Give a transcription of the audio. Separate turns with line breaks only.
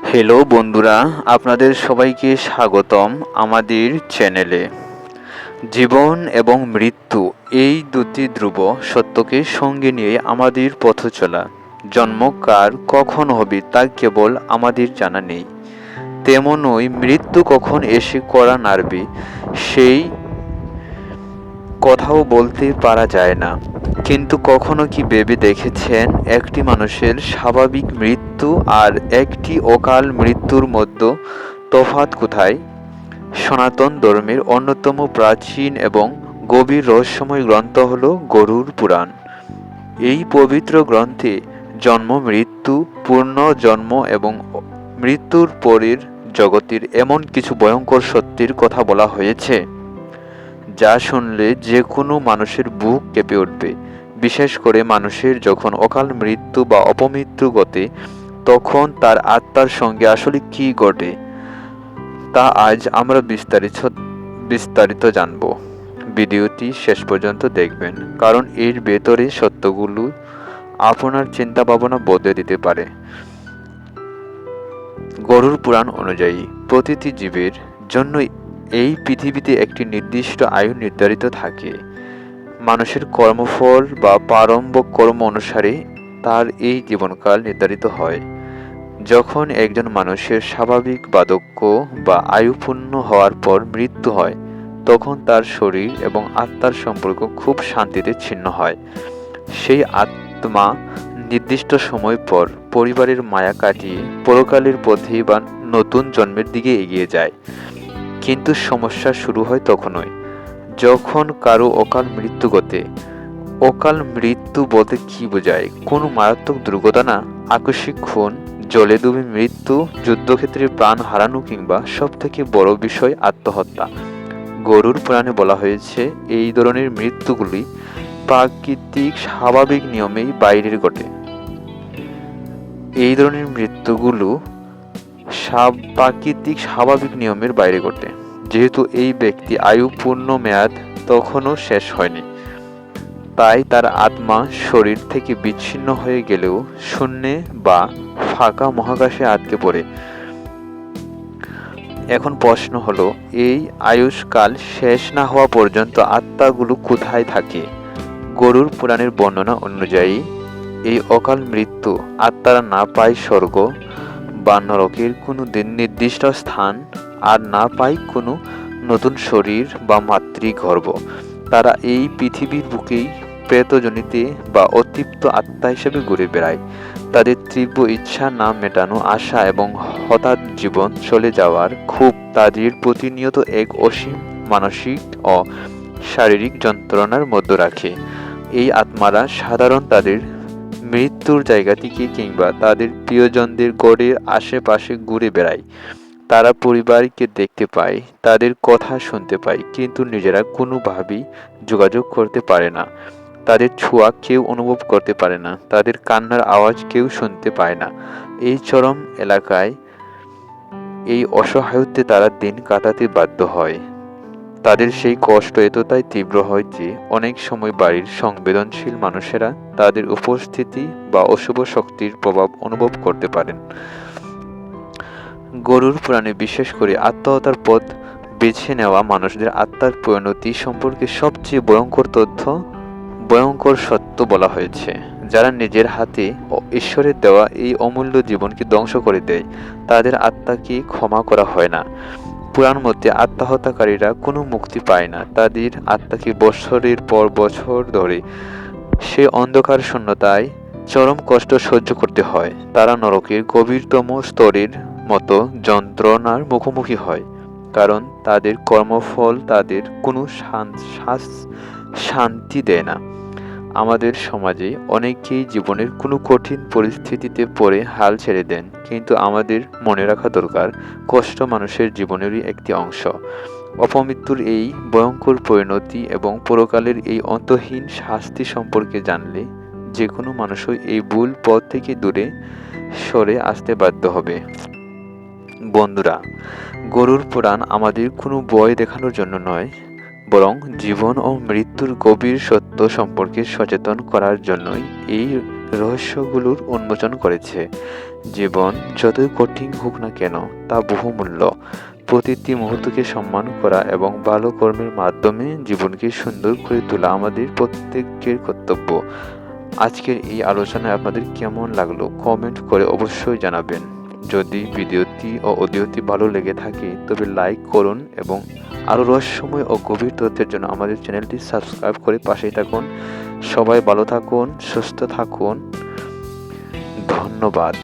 Hello বন্ধুরা, আপনাদের সবাইকে স্বাগতম আমাদের চ্যানেলে। জীবন এবং মৃত্যু এই দুটি ধ্রুব সত্যকে সঙ্গে নিয়ে আমাদের পথ চলা। জন্ম কার কখন হবে তা কেবল আমাদের জানা নেই, তেমনই মৃত্যু কখন এসে কড়া নাড়বে সেই কথাও বলতে পারা যায় না। কিন্তু কখনো কি ভেবে দেখেছেন একটি মানুষের স্বাভাবিক মৃত্যু আর একটি অকাল মৃত্যুর মধ্যে তফাৎ কোথায়? সনাতন ধর্মের অন্যতম প্রাচীন এবং গভীর রহস্যময় গ্রন্থ হল গরুড় পুরাণ। এই পবিত্র গ্রন্থে জন্ম, মৃত্যু, পুনর্জন্ম এবং মৃত্যুর পরের জগতের এমন কিছু ভয়ঙ্কর সত্যের কথা বলা হয়েছে যা শুনলে যে কোনো মানুষের বুক কেঁপে উঠবে। বিশেষ করে মানুষের যখন অকাল মৃত্যু বা অপমৃত্যু ঘটে, তখন তার আত্মার সঙ্গে আসলে কি ঘটে তা আজ আমরা বিস্তারিত জানব। ভিডিওটি শেষ পর্যন্ত দেখবেন, কারণ এর ভেতরে সত্যগুলো আপনার চিন্তা ভাবনা বদলে দিতে পারে। গরুড় পুরাণ অনুযায়ী প্রতিটি জীবের জন্য এই পৃথিবীতে একটি নির্দিষ্ট আয়ু নির্ধারিত থাকে। মানুষের কর্মফল বা প্রারম্ভিক কর্ম অনুসারে তার এই জীবনকাল নির্ধারিত হয়। যখন একজন মানুষের স্বাভাবিক বার্ধক্য বা আয়ু পূর্ণ হওয়ার পর মৃত্যু হয়, তখন তার শরীর এবং আত্মার সম্পর্ক খুব শান্তিতে ছিন্ন হয়। সেই আত্মা নির্দিষ্ট সময় পর পরিবারের মায়া কাটিয়ে পরকালের পথে বা নতুন জন্মের দিকে এগিয়ে যায়। কিন্তু সমস্যা শুরু হয় তখনই, যখন কারো অকাল মৃত্যু ঘটে। অকাল মৃত্যু বলতে কি বোঝায়? কোনো মারাত্মক দুর্ঘটনা, আকস্মিক খুন, জলে ডুবে মৃত্যু, যুদ্ধক্ষেত্রে প্রাণ হারানো কিংবা সবথেকে বড় বিষয় আত্মহত্যা। গরুড় পুরাণে বলা হয়েছে এই ধরনের মৃত্যুগুলি প্রাকৃতিক স্বাভাবিক নিয়মেই বাইরের ঘটে। এই ধরনের মৃত্যুগুলো প্রাকৃতিক স্বাভাবিক নিয়মের বাইরে ঘটে, যেহেতু এই ব্যক্তি আয়ু পূর্ণ মেয়াদ তখনও শেষ হয়নি। তাই তার আত্মা শরীর থেকে বিচ্ছিন্ন হয়ে গেলেও শূন্যে বা ফাঁকা মহাকাশে আটকে পড়ে। এখন প্রশ্ন হলো, এই আয়ুষ্কাল শেষ না হওয়া পর্যন্ত আত্মাগুলো কোথায় থাকে? গরুড় পুরাণের বর্ণনা অনুযায়ী এই অকাল মৃত্যু আত্মারা না পায় স্বর্গ বা নরকের কোনো নির্দিষ্ট স্থান, আর না পায় কোনো নতুন শরীর বা মাতৃগর্ভ। তারা এই পৃথিবীর বুকেই প্রেতজনিতে বা অতৃপ্ত আত্মা হিসেবে ঘুরে বেড়ায়। তাদের তীব্র ইচ্ছা না মেটানো আশা এবং হঠাৎ জীবন চলে যাওয়ার ক্ষোভ তাদের প্রতিনিয়ত এক অসীম মানসিক ও শারীরিক যন্ত্রণার মধ্যে রাখে। এই আত্মারা সাধারণ তাদের মৃত্যুর জায়গাটিকে কিংবা তাদের প্রিয়জনদের গড়ের আশেপাশে ঘুরে বেড়ায়। তারা পরিবারকে দেখতে পায়, তাদের কথা শুনতে পায়, কিন্তু নিজেরা কোনোভাবেই যোগাযোগ করতে পারে না। তাদের ছোঁয়া কেউ অনুভব করতে পারে না, তাদের কান্নার আওয়াজ কেউ শুনতে পায় না। এই চরম এলাকায় এই অসহায়ত্বে তারা দিন কাটাতে বাধ্য হয়। তাদের সেই কষ্ট এতটাই তীব্র হয় যে অনেক সময় বাড়ির সংবেদনশীল মানুষেরা তাদের উপস্থিতি বা অশুভ শক্তির প্রভাব অনুভব করতে পারেন। গরুড় পুরাণে বিশেষ করে আত্মহত্যার পথ বেছে নেওয়া মানুষদের আত্মার পরিণতি সম্পর্কে সবচেয়ে ভয়ঙ্কর সত্য বলা হয়েছে। যারা নিজের হাতে ঈশ্বরের দেওয়া এই অমূল্য জীবনকে ধ্বংস করে দেয়, তাদের আত্মাকে ক্ষমা করা হয় না। পুরাণ মতে আত্মহত্যাকারীরা কোনো মুক্তি পায় না, তাদের আত্মাকে বছরের পর বছর ধরে সে অন্ধকার শূন্যতায় চরম কষ্ট সহ্য করতে হয়। তারা নরকের গভীরতম স্তরের মতো যন্ত্রণার মুখোমুখি হয়, কারণ তাদের কর্মফল তাদের কোনো শান্তি দেয় না। আমাদের সমাজে অনেকেই জীবনের কোনো কঠিন পরিস্থিতিতে পড়ে হাল ছেড়ে দেন, কিন্তু আমাদের মনে রাখা দরকার, কষ্ট মানুষের জীবনেরই একটি অংশ। অপমৃত্যুর এই ভয়ঙ্কর পরিণতি এবং পরকালের এই অন্তহীন শাস্তি সম্পর্কে জানলে যে কোনো মানুষই এই ভুল পথ থেকে দূরে সরে আসতে বাধ্য হবে। বন্ধুরা, গরুড় পুরাণ আমাদের কোনো ভয় দেখানোর জন্য নয়, বরং জীবন ও মৃত্যুর গভীর সত্য সম্পর্কে সচেতন করার জন্যই এই রহস্যগুলোর উন্মোচন করেছে। জীবন যতই কঠিন হোক না কেন তা বহুমূল্য। প্রতিটি মুহূর্তকে সম্মান করা এবং ভালো কর্মের মাধ্যমে জীবনকে সুন্দর করে তোলা আমাদের প্রত্যেকের কর্তব্য। আজকের এই আলোচনায় আপনাদের কেমন লাগলো কমেন্ট করে অবশ্যই জানাবেন। যদি ভিডিওটি ও অডিওটি ভালো লেগে থাকে তবে লাইক করুন এবং আরও রহস্যময় ও গভীর তথ্যের জন্য আমাদের চ্যানেলটি সাবস্ক্রাইব করে পাশেই থাকুন। সবাই ভালো থাকুন, সুস্থ থাকুন। ধন্যবাদ।